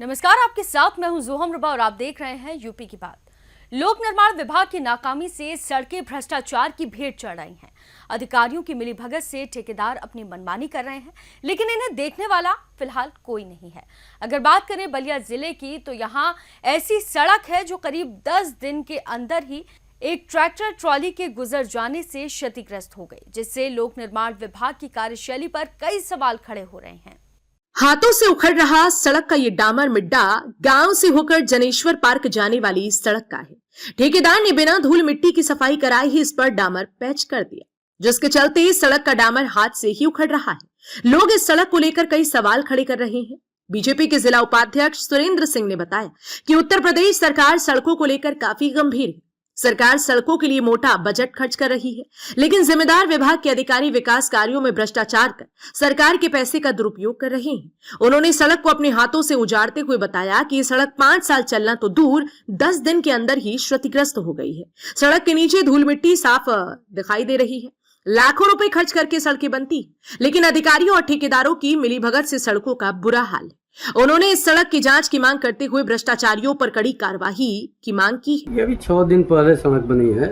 नमस्कार, आपके साथ मैं हूं जोहम रबा और आप देख रहे हैं यूपी की बात। लोक निर्माण विभाग की नाकामी से सड़कें भ्रष्टाचार की भेंट चढ़ रही हैं। अधिकारियों की मिलीभगत से ठेकेदार अपनी मनमानी कर रहे हैं, लेकिन इन्हें देखने वाला फिलहाल कोई नहीं है। अगर बात करें बलिया जिले की, तो यहाँ ऐसी सड़क है जो करीब 10 दिन के अंदर ही एक ट्रैक्टर ट्रॉली के गुजर जाने से क्षतिग्रस्त हो गई, जिससे लोक निर्माण विभाग की कार्यशैली पर कई सवाल खड़े हो रहे हैं। हाथों से उखड़ रहा सड़क का ये डामर मिड्डा गांव से होकर जनेश्वर पार्क जाने वाली सड़क का है। ठेकेदार ने बिना धूल मिट्टी की सफाई कराए ही इस पर डामर पैच कर दिया, जिसके चलते सड़क का डामर हाथ से ही उखड़ रहा है। लोग इस सड़क को लेकर कई सवाल खड़े कर रहे हैं। बीजेपी के जिला उपाध्यक्ष सुरेंद्र सिंह ने बताया कि उत्तर प्रदेश सरकार सड़कों को लेकर काफी गंभीर है। सरकार सड़कों के लिए मोटा बजट खर्च कर रही है, लेकिन जिम्मेदार विभाग के अधिकारी विकास कार्यों में भ्रष्टाचार कर सरकार के पैसे का दुरुपयोग कर रहे हैं। उन्होंने सड़क को अपने हाथों से उजाड़ते हुए बताया कि ये सड़क 5 साल चलना तो दूर 10 दिन के अंदर ही क्षतिग्रस्त हो गई है। सड़क के नीचे धूल मिट्टी साफ दिखाई दे रही है। लाखों रुपए खर्च करके सड़कें बनती, लेकिन अधिकारियों और ठेकेदारों की मिलीभगत से सड़कों का बुरा हाल है। उन्होंने इस सड़क की जांच की मांग करते हुए भ्रष्टाचारियों पर कड़ी कार्रवाई की मांग की। ये अभी 6 दिन पहले सड़क बनी है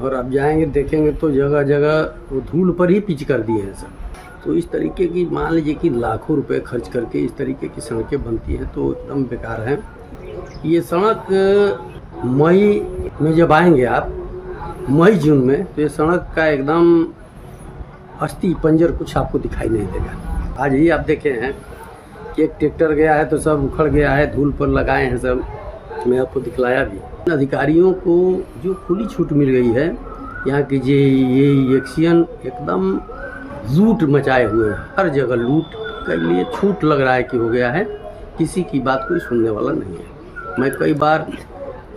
और आप जाएंगे देखेंगे तो जगह जगह वो धूल पर ही पिच कर दिए हैं सब। तो इस तरीके की मान लीजिए कि लाखों रुपए खर्च करके इस तरीके की सड़कें बनती हैं तो एकदम बेकार है। ये सड़क मई में जब आएंगे आप, मई जून में, तो ये सड़क का एकदम अस्थि पंजर कुछ आपको दिखाई नहीं देगा। आज ही आप देखे हैं कि एक ट्रैक्टर गया है तो सब उखड़ गया है, धूल पर लगाए हैं सब। मैं आपको दिखलाया भी। अधिकारियों को जो खुली छूट मिल गई है, यहाँ की ये एक्शन एकदम लूट मचाए हुए हैं। हर जगह लूट के लिए छूट लग रहा है कि हो गया है। किसी की बात कोई सुनने वाला नहीं है। मैं कई बार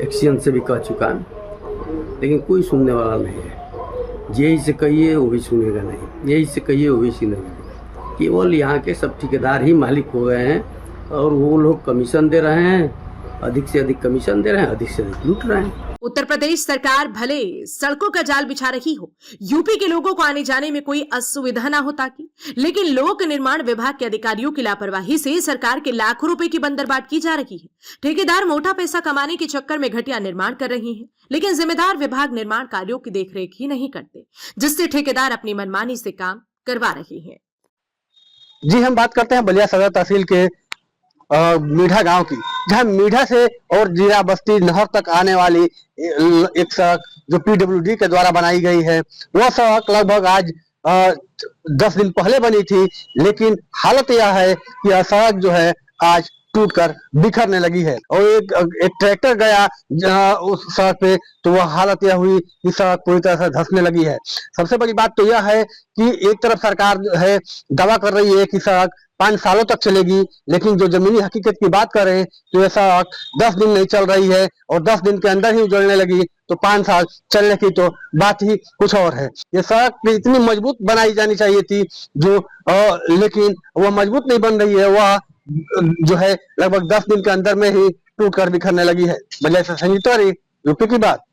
एक्शन से भी कह चुका हूँ, लेकिन कोई सुनने वाला नहीं है। यही से कहिए वो भी सुनेगा नहीं, यही से कहिए वो भी सुनेगा। केवल यहाँ के सब ठेकेदार ही मालिक हो गए हैं और वो लोग कमीशन दे रहे हैं, अधिक से अधिक कमीशन दे रहे हैं, अधिक से अधिक लूट रहे हैं। उत्तर प्रदेश सरकार भले सड़कों का जाल बिछा रही हो, यूपी के लोगों को आने जाने में कोई असुविधा ना हो ताकि, लेकिन लोक निर्माण विभाग के अधिकारियों की लापरवाही से सरकार के लाखों रुपए की बंदरबाट की जा रही है। ठेकेदार मोटा पैसा कमाने के चक्कर में घटिया निर्माण कर रहे हैं, लेकिन जिम्मेदार विभाग निर्माण कार्यों की देखरेख ही नहीं करते, जिससे ठेकेदार अपनी मनमानी से काम करवा रहे हैं। जी, हम बात करते हैं बलिया सदर तहसील के मीठा गांव की, जहां मीठा से और जीरा बस्ती नहर तक आने वाली एक सड़क जो पीडब्ल्यूडी के द्वारा बनाई गई है, वह सड़क लगभग आज 10 दिन पहले बनी थी, लेकिन हालत यह है कि यह सड़क जो है आज टूटकर बिखरने लगी है। और एक ट्रैक्टर गया उस सड़क पे, तो वह हालत यह हुई कि सड़क पूरी तरह से धंसने लगी है। सबसे बड़ी बात तो यह है कि एक तरफ सरकार जो है दावा कर रही है कि सड़क 5 सालों तक चलेगी, लेकिन जो जमीनी हकीकत की बात करें तो यह सड़क 10 दिन नहीं चल रही है और 10 दिन के अंदर ही उजड़ने लगी, तो 5 साल चलने की तो बात ही कुछ और है। ये सड़क इतनी मजबूत बनाई जानी चाहिए थी लेकिन वह मजबूत नहीं बन रही है। वह जो है लगभग 10 दिन के अंदर में ही टूटकर बिखरने लगी है। बलिया से संजीव तिवारी, यूपी की बात।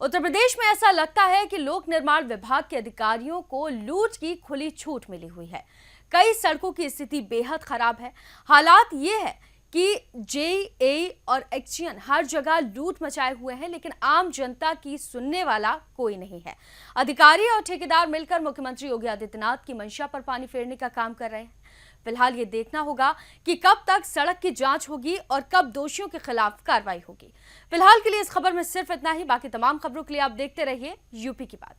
उत्तर प्रदेश में ऐसा लगता है कि लोक निर्माण विभाग के अधिकारियों को लूट की खुली छूट मिली हुई है। कई सड़कों की स्थिति बेहद खराब है। हालात ये है कि जेई और एक्शन हर जगह लूट मचाए हुए हैं, लेकिन आम जनता की सुनने वाला कोई नहीं है। अधिकारी और ठेकेदार मिलकर मुख्यमंत्री योगी आदित्यनाथ की मंशा पर पानी फेरने का काम कर रहे हैं। फिलहाल ये देखना होगा कि कब तक सड़क की जांच होगी और कब दोषियों के खिलाफ कार्रवाई होगी। फिलहाल के लिए इस खबर में सिर्फ इतना ही। बाकी तमाम खबरों के लिए आप देखते रहिए यूपी की बात।